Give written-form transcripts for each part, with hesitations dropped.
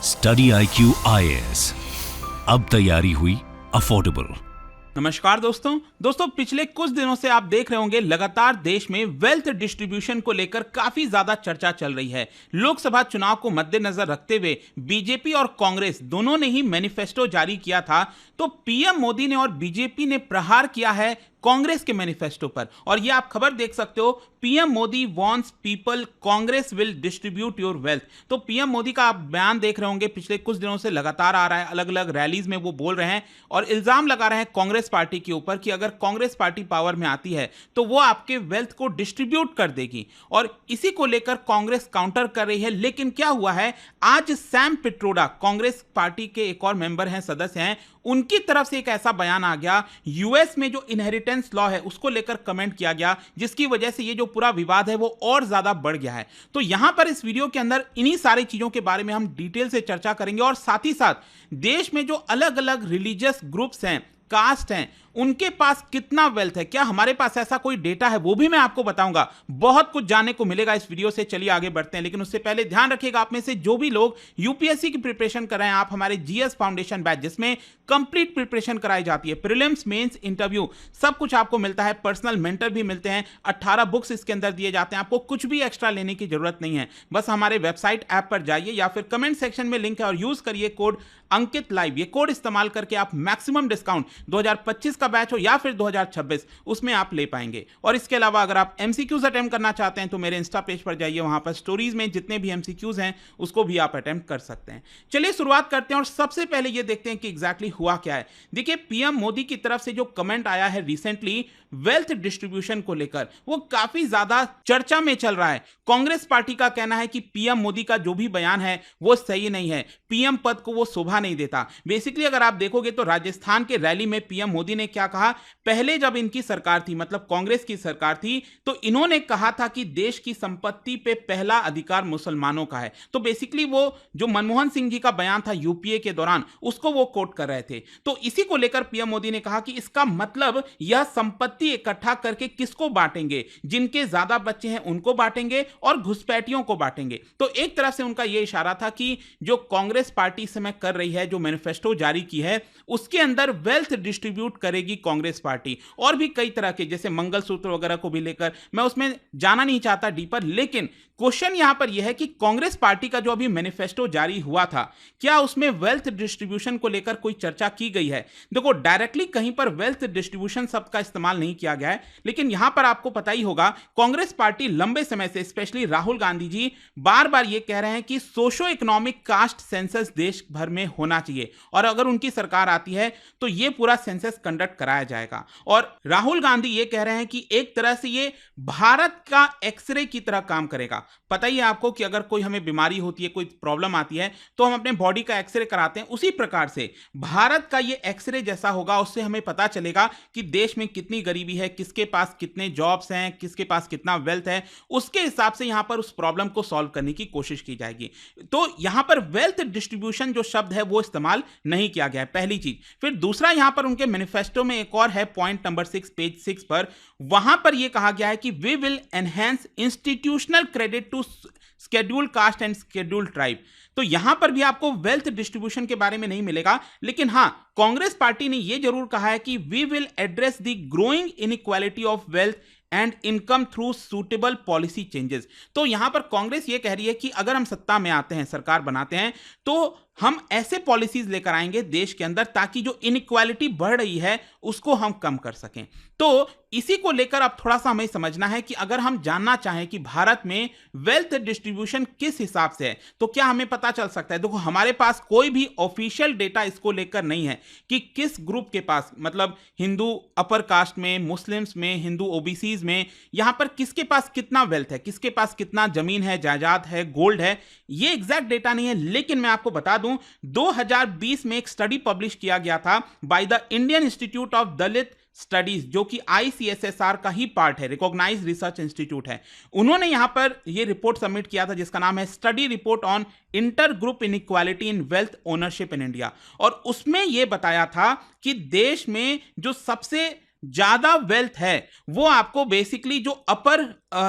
Study IQ IAS, अब तैयारी हुई अफोर्डेबल। नमस्कार दोस्तों पिछले कुछ दिनों से आप देख रहे होंगे लगातार देश में वेल्थ डिस्ट्रीब्यूशन को लेकर काफी ज्यादा चर्चा चल रही है। लोकसभा चुनाव को मद्देनजर रखते हुए बीजेपी और कांग्रेस दोनों ने ही मैनिफेस्टो जारी किया था, तो पीएम मोदी ने और बीजेपी ने प्रहार किया है कांग्रेस के मैनिफेस्टो पर। और ये आप खबर देख सकते हो, PM Modi wants people, Congress will distribute your wealth. तो पीएम मोदी का आप बयान देख रहे होंगे, पिछले कुछ दिनों से लगातार आ रहा है, अलग अलग रैलीज में वो बोल रहे हैं और इल्जाम लगा रहे हैं कांग्रेस पार्टी के ऊपर कि अगर कांग्रेस पार्टी पावर में आती है तो वो आपके वेल्थ को डिस्ट्रीब्यूट कर देगी। और इसी को लेकर कांग्रेस काउंटर कर रही है। लेकिन क्या हुआ है, आज सैम पिट्रोडा, कांग्रेस पार्टी के एक और मेंबर हैं, सदस्य हैं, उनकी तरफ से एक ऐसा बयान आ गया, यूएस में जो इनहेरिटेंस लॉ है उसको लेकर कमेंट किया गया, जिसकी वजह से ये जो पूरा विवाद है वो और ज्यादा बढ़ गया है। तो यहां पर इस वीडियो के अंदर इन्हीं सारी चीजों के बारे में हम डिटेल से चर्चा करेंगे और साथ ही साथ देश में जो अलग अलग रिलीजियस ग्रुप्स हैं, कास्ट हैं, उनके पास कितना वेल्थ है, क्या हमारे पास ऐसा कोई डेटा है, वो भी मैं आपको बताऊंगा। बहुत कुछ जानने को मिलेगा इस वीडियो से। चलिए आगे बढ़ते हैं, लेकिन उससे पहले ध्यान रखिएगा, आप में से जो भी लोग यूपीएससी की प्रिपरेशन कर रहे हैं, आप हमारे जीएस फाउंडेशन बैच, जिसमें कंप्लीट प्रिपरेशन कराई जाती है, प्रीलिम्स, मेंस, इंटरव्यू, सब कुछ आपको मिलता है, पर्सनल मेंटर भी मिलते हैं, 18 बुक्स इसके अंदर दिए जाते हैं, आपको कुछ भी एक्स्ट्रा लेने की जरूरत नहीं है। बस हमारे वेबसाइट ऐप पर जाइए या फिर कमेंट सेक्शन में लिंक है और यूज करिए कोड अंकित लाइव। ये कोड इस्तेमाल करके आप मैक्सिमम डिस्काउंट 2025 का बैच हो या फिर 2026, उसमें आप ले पाएंगे। और इसके अलावा अगर आप एमसीक्यूज अटेम्प्ट करना चाहते हैं तो मेरे इंस्टा पेज पर जाइए, वहां पर स्टोरीज में जितने भी एमसीक्यूज हैं उसको भी आप अटेम्प्ट कर सकते हैं। चलिए शुरुआत करते हैं और सबसे पहले ये देखते हैं कि एग्जैक्टली हुआ क्या है। देखिए, पीएम मोदी की तरफ से जो कमेंट आया है रिसेंटली वेल्थ डिस्ट्रीब्यूशन को लेकर, वो काफी ज्यादा चर्चा में चल रहा है। कांग्रेस पार्टी का कहना है कि पीएम मोदी का जो भी बयान है वो सही नहीं है, पीएम पद को वो शोभा नहीं देता। बेसिकली अगर आप देखोगे तो राजस्थान के रैली में पीएम मोदी ने क्या कहा, पहले जब इनकी सरकार थी, मतलब कांग्रेस की सरकार थी, तो इन्होंने कहा था कि देश की संपत्ति पे पहला अधिकार मुसलमानों का है। तो बेसिकली वो जो मनमोहन सिंह जी का बयान था यूपीए के दौरान, उसको वो कोट कर रहे थे। तो इसी को लेकर पीएम मोदी ने कहा कि इसका मतलब यह संपत्ति इकट्ठा करके किसको बांटेंगे, जिनके ज्यादा बच्चे हैं उनको बांटेंगे और घुसपैठियों को बांटेंगे। तो एक तरफ से उनका यह इशारा था कि जो कांग्रेस पार्टी इस समय कर रही है, जो मैनिफेस्टो जारी की है, उसके अंदर वेल्थ डिस्ट्रीब्यूट करेगी कांग्रेस पार्टी। और भी कई तरह के, जैसे मंगलसूत्र वगैरह को भी लेकर, मैं उसमें जाना नहीं चाहता डीपर, लेकिन क्वेश्चन यहां पर यह है कि कांग्रेस पार्टी का जो अभी मैनिफेस्टो जारी हुआ था, क्या उसमें वेल्थ डिस्ट्रीब्यूशन को लेकर कोई चर्चा की गई है? देखो, डायरेक्टली कहीं पर वेल्थ डिस्ट्रीब्यूशन शब्द का इस्तेमाल नहीं किया गया है, लेकिन यहां पर आपको पता ही होगा, कांग्रेस पार्टी लंबे समय से, स्पेशली राहुल गांधी जी बार बार यह कह रहे हैं कि सोशो इकोनॉमिक कास्ट सेंसस देश भर में होना चाहिए, और अगर उनकी सरकार आती है तो यह पूरा सेंसस कंडक्ट कराया जाएगा। और राहुल गांधी यह कह रहे हैं कि एक तरह से यह भारत का एक्सरे की तरह काम करेगा। पता ही है आपको कि अगर कोई हमें बीमारी होती है, कोई प्रॉब्लम आती है, तो हम अपने बॉडी का एक्सरे कराते हैं, उसी प्रकार से भारत का ये एक्सरे जैसा होगा। उससे हमें पता चलेगा कि देश में कितनी गरीबी है, किसके पास कितने जॉब्स हैं, किसके पास कितना वेल्थ है, उसके हिसाब से यहां पर उस प्रॉब्लम को सॉल्व करने की कोशिश की जाएगी। तो यहां पर वेल्थ डिस्ट्रीब्यूशन जो शब्द है वो इस्तेमाल नहीं किया गया है, पहली चीज। फिर दूसरा, यहां पर उनके मैनिफेस्टो में एक और है, पॉइंट नंबर 6, पेज 6 पर, वहां पर यह कहा गया है कि we will enhance institutional credit to scheduled caste and scheduled tribe. तो यहां पर भी आपको वेल्थ डिस्ट्रीब्यूशन के बारे में नहीं मिलेगा, लेकिन हां, कांग्रेस पार्टी ने यह जरूर कहा है कि we will address the growing inequality of wealth and income through suitable policy changes. तो यहां पर कांग्रेस यह कह रही है कि अगर हम सत्ता में आते हैं, सरकार बनाते हैं, तो हम ऐसे पॉलिसीज लेकर आएंगे देश के अंदर ताकि जो इनइक्वालिटी बढ़ रही है उसको हम कम कर सकें। तो इसी को लेकर अब थोड़ा सा हमें समझना है कि अगर हम जानना चाहें कि भारत में वेल्थ डिस्ट्रीब्यूशन किस हिसाब से है, तो क्या हमें पता चल सकता है? देखो, हमारे पास कोई भी ऑफिशियल डेटा इसको लेकर नहीं है कि किस ग्रुप के पास, मतलब हिंदू अपर कास्ट में, मुस्लिम्स में, हिंदू ओबीसीज में, यहां पर किसके पास कितना वेल्थ है, किसके पास कितना जमीन है, जायदाद है, गोल्ड है, ये एग्जैक्ट डेटा नहीं है। लेकिन मैं आपको बता दूं, 2020 में एक स्टडी पब्लिश किया गया था by the Indian institute of Dalit studies, जो कि ICSSR का ही पार्ट है, रिकॉग्नाइज्ड रिसर्च इंस्टीट्यूट है। उन्होंने यहां पर यह रिपोर्ट सबमिट किया था जिसका नाम है study report on inter group inequality in wealth ownership in India. और उसमें यह बताया था कि देश में जो सबसे ज्यादा वेल्थ है वो आपको बेसिकली जो upper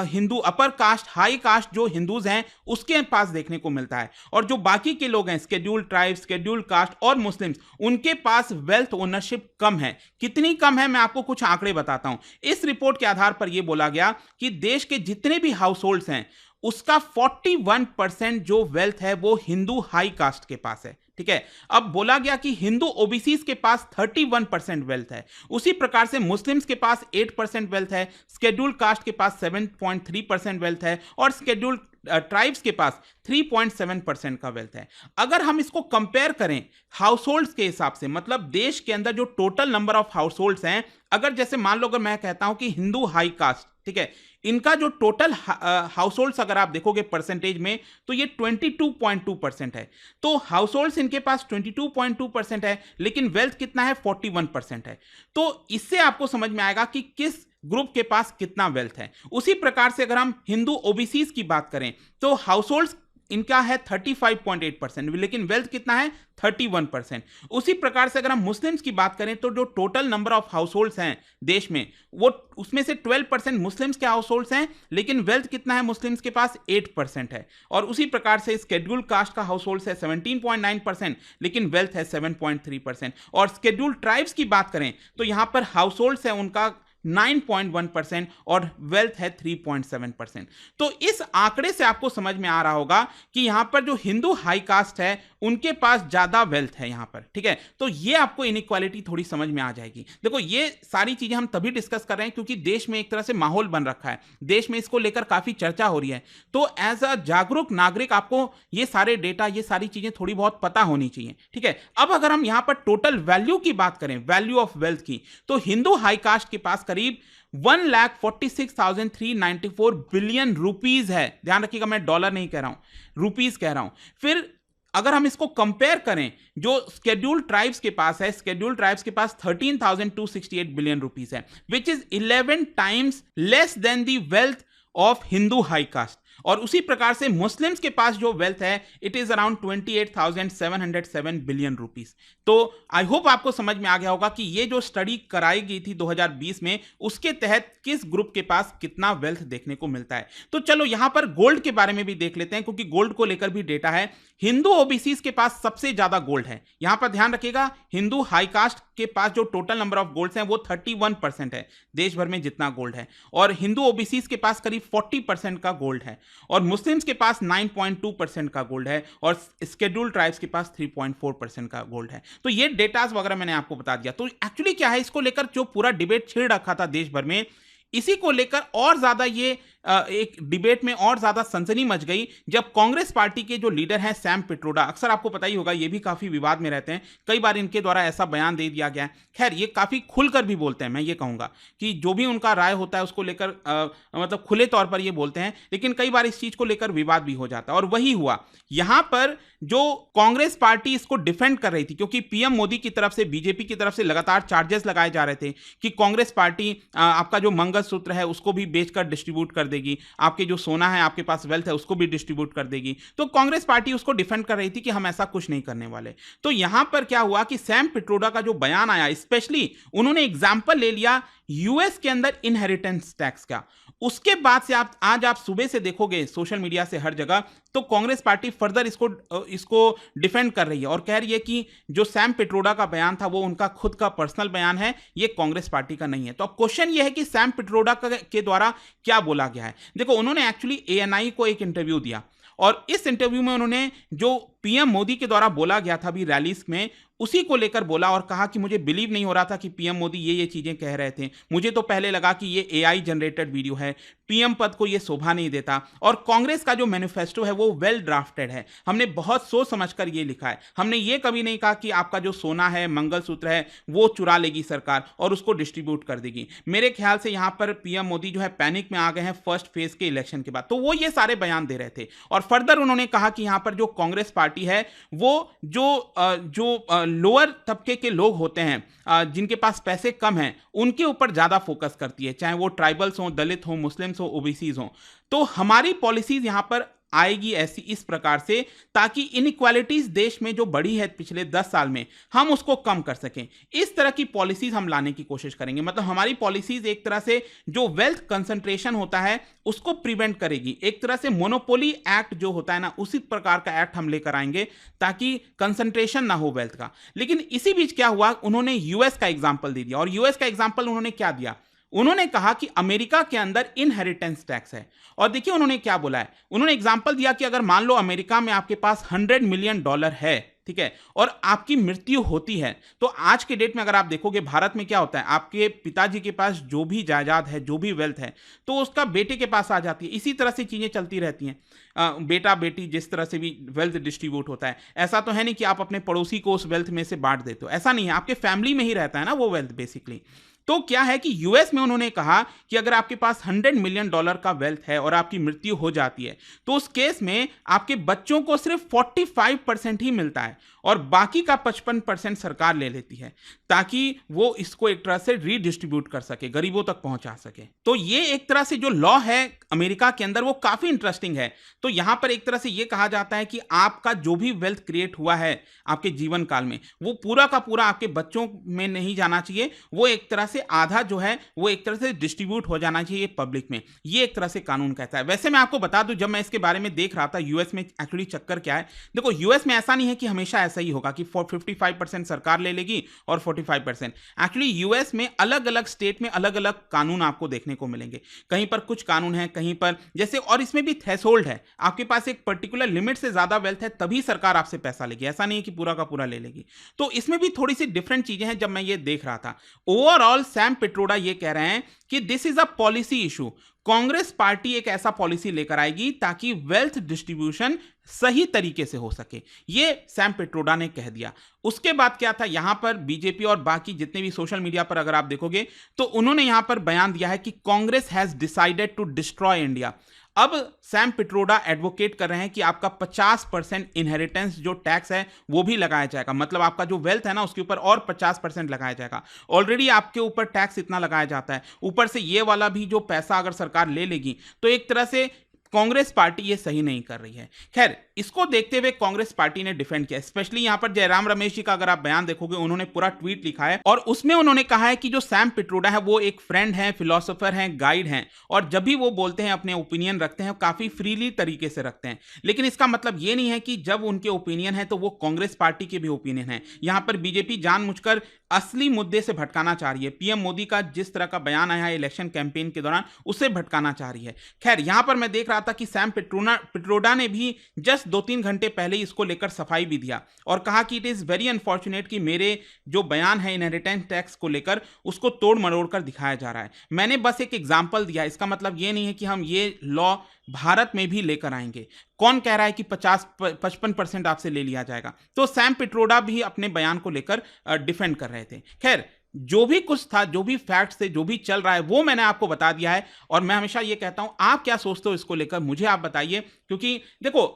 Hindu, upper caste, high caste जो हिंदूज हैं उसके पास देखने को मिलता है, और जो बाकी के लोग हैं, स्केड्यूल्ड ट्राइब, स्केड्यूल्ड कास्ट और मुस्लिम्स, उनके पास वेल्थ ओनरशिप कम है। कितनी कम है मैं आपको कुछ आंकड़े बताता हूं। इस रिपोर्ट के आधार पर यह बोला गया कि देश के जितने भी हाउस होल्ड्स हैं उसका 41% जो वेल्थ है वो हिंदू हाई कास्ट के पास है। ठीक है, अब बोला गया कि हिंदू ओबीसीज के पास 31% वेल्थ है, उसी प्रकार से मुस्लिम्स के पास 8% वेल्थ है, स्केड्यूल्ड कास्ट के पास 7.3% वेल्थ है, और स्केड्यूल्ड ट्राइब्स के पास 3.7% का वेल्थ है। अगर हम इसको कंपेयर करें हाउस होल्ड्स के हिसाब से, मतलब देश के अंदर जो total number of house holds हैं, अगर जैसे मान लो अगर मैं कहता हूं कि हिंदू हाई कास्ट, ठीक है, इनका जो टोटल हाउस होल्ड्स अगर आप देखोगे परसेंटेज में तो ये 22.2% है। तो हाउस होल्ड्स इनके पास 22.2% है, लेकिन वेल्थ कितना है, 41% है। तो इससे आपको समझ में आएगा कि किस ग्रुप के पास कितना वेल्थ है। उसी प्रकार से अगर हम हिंदू ओबीसीज की बात करें तो हाउस होल्ड्स इनका है 35.8%, लेकिन वेल्थ कितना है, 31%। उसी प्रकार से अगर हम मुस्लिम्स की बात करें तो जो total number of house holds हैं देश में, वो उसमें से 12% मुस्लिम्स के हाउस होल्ड्स हैं, लेकिन वेल्थ कितना है मुस्लिम्स के पास, 8% है। और उसी प्रकार से स्केड्यूल्ड कास्ट का हाउस होल्ड्स है 17.9%, लेकिन वेल्थ है 7.3%। और स्केड्यूल्ड ट्राइब्स की बात करें तो यहां पर हाउस होल्ड्स है उनका 9.1% और वेल्थ है 3.7%। तो इस आंकड़े से आपको समझ में आ रहा होगा कि यहां पर जो हिंदू हाई कास्ट है उनके पास ज्यादा वेल्थ है यहां पर। ठीक है, तो ये आपको इनइक्वालिटी थोड़ी समझ में आ जाएगी। देखो, ये सारी चीजें हम तभी डिस्कस कर रहे हैं क्योंकि देश में एक तरह से माहौल बन रखा है, देश में इसको लेकर काफी चर्चा हो रही है। तो एज अ जागरूक नागरिक आपको ये सारे डेटा, ये सारी चीजें थोड़ी बहुत पता होनी चाहिए। ठीक है, अब अगर हम यहां पर टोटल वैल्यू की बात करें, वैल्यू ऑफ वेल्थ की, तो हिंदू हाई कास्ट के पास करीब 1,46,394 बिलियन रुपीज है। ध्यान रखिएगा, मैं डॉलर नहीं कह रहा हूं, रुपीज कह रहा हूं। फिर अगर हम इसको कंपेयर करें जो स्केड्यूल्ड ट्राइब्स के पास है, स्केड्यूल्ड ट्राइब्स के पास 13,268 बिलियन रुपीज है, which is 11 times less than the wealth of Hindu high cast. और उसी प्रकार से मुस्लिम्स के पास जो वेल्थ है it is around 28,707 billion rupees. तो आई होप आपको समझ में आ गया होगा कि ये जो स्टडी कराई गई थी 2020 में, उसके तहत किस ग्रुप के पास कितना वेल्थ देखने को मिलता है। तो चलो यहां पर गोल्ड के बारे में भी देख लेते हैं, क्योंकि गोल्ड को लेकर भी डेटा है। हिंदू ओबीसीज के पास सबसे ज्यादा गोल्ड है। यहां पर ध्यान रखिएगा, हिंदू हाई कास्ट के पास जो टोटल नंबर ऑफ गोल्ड्स हैं वो 31% है, देश भर में जितना गोल्ड है, और हिंदू ओबीसीज के पास करीब 40% का गोल्ड है, और मुस्लिम्स के पास 9.2% का गोल्ड है, और स्केड्यूल्ड ट्राइब्स के पास 3.4% का गोल्ड है। तो ये डेटास वगैरह मैंने आपको बता दिया। तो एक्चुअली क्या है, इसको लेकर जो पूरा डिबेट छिड़ रखा था देश भर में, इसी को लेकर और ज्यादा ये एक डिबेट में और ज्यादा सनसनी मच गई जब कांग्रेस पार्टी के जो लीडर हैं सैम पिट्रोडा, अक्सर आपको पता ही होगा ये भी काफी विवाद में रहते हैं, कई बार इनके द्वारा ऐसा बयान दे दिया गया है। खैर, ये काफी खुलकर भी बोलते हैं, मैं ये कहूंगा कि जो भी उनका राय होता है उसको लेकर मतलब खुले तौर पर ये बोलते हैं, लेकिन कई बार इस चीज को लेकर विवाद भी हो जाता है। और वही हुआ यहां पर, जो कांग्रेस पार्टी इसको डिफेंड कर रही थी, क्योंकि पीएम मोदी की तरफ से, बीजेपी की तरफ से लगातार चार्जेस लगाए जा रहे थे कि कांग्रेस पार्टी आपका जो मंगलसूत्र है उसको भी बेचकर डिस्ट्रीब्यूट कर देगी, आपके जो सोना है, आपके पास वेल्थ है, उसको भी डिस्ट्रीब्यूट कर देगी। तो कांग्रेस पार्टी उसको डिफेंड कर रही थी कि हम ऐसा कुछ नहीं करने वाले। तो यहां पर क्या हुआ कि सैम पिट्रोडा का जो बयान आया, स्पेशली उन्होंने एग्जाम्पल ले लिया यूएस के अंदर इनहेरिटेंस टैक्स का। उसके बाद से आज आप सुबह से देखोगे सोशल मीडिया से हर जगह, तो कांग्रेस पार्टी फर्दर इसको डिफेंड कर रही है और कह रही है कि जो सैम पिट्रोडा का बयान था वो उनका खुद का पर्सनल बयान है, ये कांग्रेस पार्टी का नहीं है। तो अब क्वेश्चन ये है कि सैम पिट्रोडा के द्वारा क्या बोला गया है। देखो, उन्होंने एक्चुअली एएनआई को एक इंटरव्यू दिया, और इस इंटरव्यू में उन्होंने जो पीएम मोदी के द्वारा बोला गया था अभी रैलीज में, उसी को लेकर बोला और कहा कि मुझे बिलीव नहीं हो रहा था कि पीएम मोदी ये चीजें कह रहे थे। मुझे तो पहले लगा कि ये एआई जनरेटेड वीडियो है, पीएम पद को ये शोभा नहीं देता, और कांग्रेस का जो मैनिफेस्टो है वो वेल ड्राफ्टेड है, हमने बहुत सोच समझकर ये लिखा है, हमने ये कभी नहीं कहा कि आपका जो सोना है, मंगलसूत्र है, वो चुरा लेगी सरकार और उसको डिस्ट्रीब्यूट कर देगी। मेरे ख्याल से यहाँ पर पीएम मोदी जो है पैनिक में आ गए हैं फर्स्ट फेज के इलेक्शन के बाद, तो वो ये सारे बयान दे रहे थे। और फर्दर उन्होंने कहा कि यहाँ पर जो कांग्रेस पार्टी है वो जो लोअर तबके के लोग होते हैं, जिनके पास पैसे कम हैं, उनके ऊपर ज्यादा फोकस करती है, चाहे वो ट्राइबल्स हो, दलित हो, मुस्लिम्स हो, ओबीसीज हो। तो हमारी पॉलिसीज यहां पर आएगी ऐसी इस प्रकार से, ताकि इनइक्वालिटीज देश में जो बढ़ी है पिछले 10 साल में, हम उसको कम कर सकें। इस तरह की पॉलिसीज हम लाने की कोशिश करेंगे। मतलब हमारी पॉलिसीज एक तरह से जो वेल्थ कंसंट्रेशन होता है उसको प्रिवेंट करेगी। एक तरह से मोनोपोली एक्ट जो होता है ना, उसी प्रकार का एक्ट हम लेकर आएंगे ताकि कंसंट्रेशन ना हो वेल्थ का। लेकिन इसी बीच क्या हुआ, उन्होंने यूएस का एग्जांपल दे दिया। और यूएस का एग्जांपल उन्होंने क्या दिया, उन्होंने कहा कि अमेरिका के अंदर इनहेरिटेंस टैक्स है। और देखिए उन्होंने क्या बोला है, उन्होंने एग्जांपल दिया कि अगर मान लो अमेरिका में आपके पास $100 मिलियन है, ठीक है, और आपकी मृत्यु होती है, तो आज के डेट में अगर आप देखोगे भारत में क्या होता है, आपके पिताजी के पास जो भी जायदाद है, जो भी वेल्थ है, तो उसका बेटे के पास आ जाती है। इसी तरह से चीजें चलती रहती हैं। बेटा बेटी जिस तरह से भी वेल्थ डिस्ट्रीब्यूट होता है, ऐसा तो है नहीं कि आप अपने पड़ोसी को उस वेल्थ में से बांट देते हो, ऐसा नहीं है। आपके फैमिली में ही रहता है ना वो वेल्थ बेसिकली। तो क्या है कि यूएस में उन्होंने कहा कि अगर आपके पास $100 मिलियन का वेल्थ है और आपकी मृत्यु हो जाती है, तो उस केस में आपके बच्चों को सिर्फ 45% ही मिलता है और बाकी का 55% सरकार ले लेती है, ताकि वो इसको एक तरह से रीडिस्ट्रीब्यूट कर सके, गरीबों तक पहुंचा सके। तो ये एक तरह से जो लॉ है अमेरिका के अंदर वो काफी इंटरेस्टिंग है। तो यहां पर एक तरह से ये कहा जाता है कि आपका जो भी वेल्थ क्रिएट हुआ है आपके जीवन काल में, वो पूरा का पूरा आपके बच्चों में नहीं जाना चाहिए, वो एक तरह से आधा जो है वो एक तरह से डिस्ट्रीब्यूट हो जाना चाहिए पब्लिक में। ये एक तरह से कानून कहता है। वैसे मैं आपको बता दूं, जब मैं इसके बारे में देख रहा था यूएस में एक्चुअली चक्कर क्या है, देखो यूएस में ऐसा नहीं है कि हमेशा ऐसा ही होगा कि 55% सरकार ले लेगी और 45%। एक्चुअली यूएस में अलग अलग स्टेट में अलग अलग कानून आपको देखने को मिलेंगे। कहीं पर कुछ कानून है, कहीं पर जैसे, और इसमें भी थ्रेशोल्ड है, आपके पास एक पर्टिकुलर लिमिट से ज्यादा वेल्थ है तभी सरकार आपसे पैसा लेगी, ऐसा नहीं है कि पूरा का पूरा ले लेगी। तो इसमें भी थोड़ी सी डिफरेंट चीजें हैं। जब मैं ये देख रहा था, ओवरऑल सैम पिट्रोडा ये कह रहे हैं कि this is a policy issue. Congress party एक ऐसा पॉलिसी लेकर आएगी ताकि वेल्थ डिस्ट्रीब्यूशन सही तरीके से हो सके, ये सैम पिट्रोडा ने कह दिया। उसके बाद क्या था, यहां पर बीजेपी और बाकी जितने भी सोशल मीडिया पर अगर आप देखोगे तो उन्होंने यहां पर बयान दिया है कि Congress has decided to destroy India. अब सैम पिट्रोडा एडवोकेट कर रहे हैं कि आपका 50% इनहेरिटेंस जो टैक्स है वो भी लगाया जाएगा। मतलब आपका जो वेल्थ है ना उसके ऊपर और 50% लगाया जाएगा। ऑलरेडी आपके ऊपर टैक्स इतना लगाया जाता है, ऊपर से ये वाला भी जो पैसा अगर सरकार ले लेगी, तो एक तरह से कांग्रेस पार्टी ये सही नहीं कर रही है। खैर, इसको देखते हुए कांग्रेस पार्टी ने डिफेंड किया। स्पेशली यहां पर जयराम रमेश जी का अगर आप बयान देखोगे, उन्होंने पूरा ट्वीट लिखा है और उसमें उन्होंने कहा है कि जो सैम पिट्रोडा है वो एक फ्रेंड है, फिलोसोफर है, गाइड है, और जब भी वो बोलते हैं अपने ओपिनियन रखते हैं काफी फ्रीली तरीके से रखते हैं। लेकिन इसका मतलब ये नहीं है कि जब उनके ओपिनियन है तो वो कांग्रेस पार्टी के भी ओपिनियन है। यहां पर बीजेपी जानबूझकर असली मुद्दे से भटकाना चाह रही है। पीएम मोदी का जिस तरह का बयान आया है इलेक्शन कैंपेन के दौरान, उससे भटकाना चाह रही है। खैर, यहां पर मैं देख रहा था कि सैम पिट्रोडा ने भी जस्ट 2-3 घंटे पहले इसको लेकर सफाई भी दिया और कहा कि इट इज वेरी अनफॉर्चुनेट कि मेरे जो बयान है इनहेरिटेंस टैक्स को लेकर उसको तोड़ मरोड़ कर दिखाया जा रहा है। मैंने बस एक एग्जांपल दिया, इसका मतलब ये नहीं है कि हम ये लॉ भारत में भी लेकर आएंगे। कौन कह रहा है कि 55% आपसे ले लिया जाएगा? तो सैम पिट्रोडा भी अपने बयान को लेकर डिफेंड कर रहे थे। खैर, जो भी कुछ था, जो भी फैक्ट्स थे, जो भी चल रहा है वो मैंने आपको बता दिया है। और मैं हमेशा ये कहता हूं, आप क्या सोचते हो इसको लेकर, मुझे आप बताइए। क्योंकि देखो,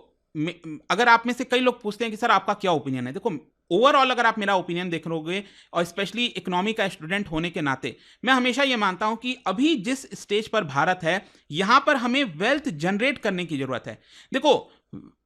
अगर आप में से कई लोग पूछते हैं कि सर आपका क्या ओपिनियन है, देखो ओवरऑल अगर आप मेरा ओपिनियन देख लोगे, और स्पेशली इकोनॉमी का स्टूडेंट होने के नाते मैं हमेशा ये मानता हूं कि अभी जिस स्टेज पर भारत है, यहां पर हमें वेल्थ जनरेट करने की जरूरत है। देखो,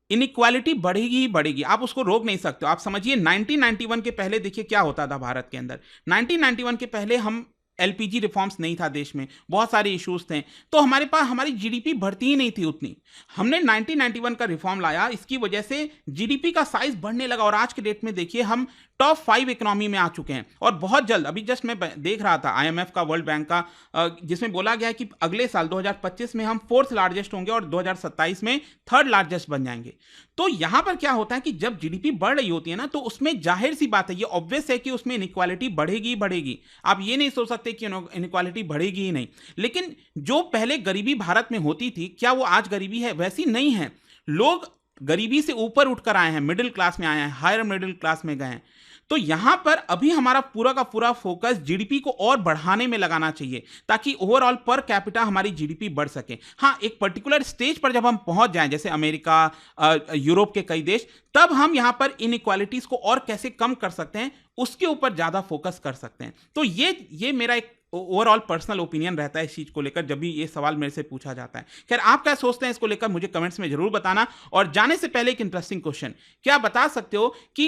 इनइक्वालिटी बढ़ेगी ही बढ़ेगी, आप उसको रोक नहीं सकते हो। आप समझिए 1991 के पहले देखिए क्या होता था भारत के अंदर। 1991 के पहले हम एलपीजी रिफॉर्म्स नहीं था देश में, बहुत सारे इश्यूज थे, तो हमारे पास हमारी जीडीपी बढ़ती ही नहीं थी उतनी। हमने 1991 का रिफॉर्म लाया, इसकी वजह से जीडीपी का साइज बढ़ने लगा और आज के डेट में देखिए हम टॉप 5 इकोनॉमी में आ चुके हैं। और बहुत जल्द, अभी जस्ट मैं देख रहा था आईएमएफ का, वर्ल्ड बैंक का, जिसमें बोला गया है कि अगले साल 2025 में हम 4th लार्जेस्ट होंगे और 2027 में 3rd लार्जेस्ट बन जाएंगे। तो यहां पर क्या होता है कि जब जीडीपी बढ़ रही होती है ना, तो उसमें जाहिर सी बात है, ये ऑब्वियस है कि उसमें इनइक्वालिटी बढ़ेगी बढ़ेगी। आप ये नहीं सोच सकते कि इनइक्वालिटी बढ़ेगी ही नहीं। लेकिन जो पहले गरीबी भारत में होती थी, क्या वो आज गरीबी है? वैसी नहीं है। लोग गरीबी से ऊपर उठकर आए हैं, मिडिल क्लास में आए हैं, हायर मिडिल क्लास में गए हैं। तो यहां पर अभी हमारा पूरा का पूरा फोकस जीडीपी को और बढ़ाने में लगाना चाहिए, ताकि ओवरऑल पर कैपिटा हमारी जीडीपी बढ़ सके। हाँ, एक पर्टिकुलर स्टेज पर जब हम पहुंच जाएं, जैसे अमेरिका, यूरोप के कई देश, तब हम यहां पर इनइक्वालिटीज को और कैसे कम कर सकते हैं उसके ऊपर ज्यादा फोकस कर सकते हैं। तो ये मेरा एक ओवरऑल पर्सनल ओपिनियन रहता है इस चीज़ को लेकर जब भी ये सवाल मेरे से पूछा जाता है। खैर, आप क्या सोचते हैं इसको लेकर मुझे कमेंट्स में जरूर बताना। और जाने से पहले एक इंटरेस्टिंग क्वेश्चन, क्या आप बता सकते हो कि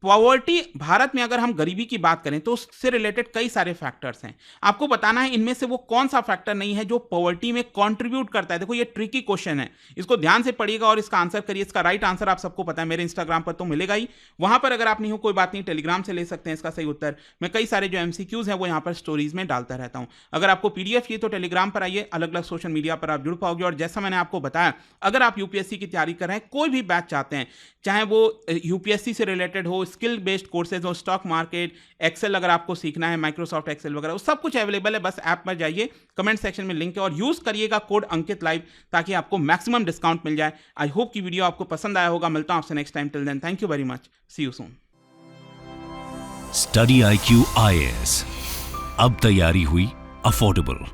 पॉवर्टी भारत में अगर हम गरीबी की बात करें तो उससे रिलेटेड कई सारे फैक्टर्स हैं, आपको बताना है इनमें से वो कौन सा फैक्टर नहीं है जो पॉवर्टी में कंट्रीब्यूट करता है। देखो ये ट्रिकी क्वेश्चन है, इसको ध्यान से पढ़िएगा और इसका आंसर करिए। इसका राइट आंसर आप सबको पता है, मेरे इंस्टाग्राम पर तो मिलेगा ही, वहां पर अगर आप नहीं हो कोई बात नहीं, टेलीग्राम से ले सकते हैं इसका सही उत्तर। मैं कई सारे जो एमसीक्यूज हैं वो यहाँ पर स्टोरीज में डालता रहता हूँ। अगर आपको पीडीएफ चाहिए तो टेलीग्राम पर आइए, अलग अलग सोशल मीडिया पर आप जुड़ पाओगे। और जैसा मैंने आपको बताया, अगर आप यूपीएससी की तैयारी कर रहे हैं, कोई भी बैच चाहते हैं, चाहे वो यूपीएससी से रिलेटेड हो, स्किल बेस्ड कोर्सेज हो, स्टॉक मार्केट, एक्सेल अगर आपको सीखना है, माइक्रोसॉफ्ट एक्सेल वगैरह, वो सब कुछ अवेलेबल है। बस ऐप पर जाइए, कमेंट सेक्शन में लिंक है और यूज करिएगा कोड अंकित लाइव ताकि आपको मैक्सिमम डिस्काउंट मिल जाए। आई होप की वीडियो आपको पसंद आया होगा। मिलता हूं आपसे next time. Till then, thank you very much, see you soon. Study IQ IAS, अब तैयारी हुई अफोर्डेबल।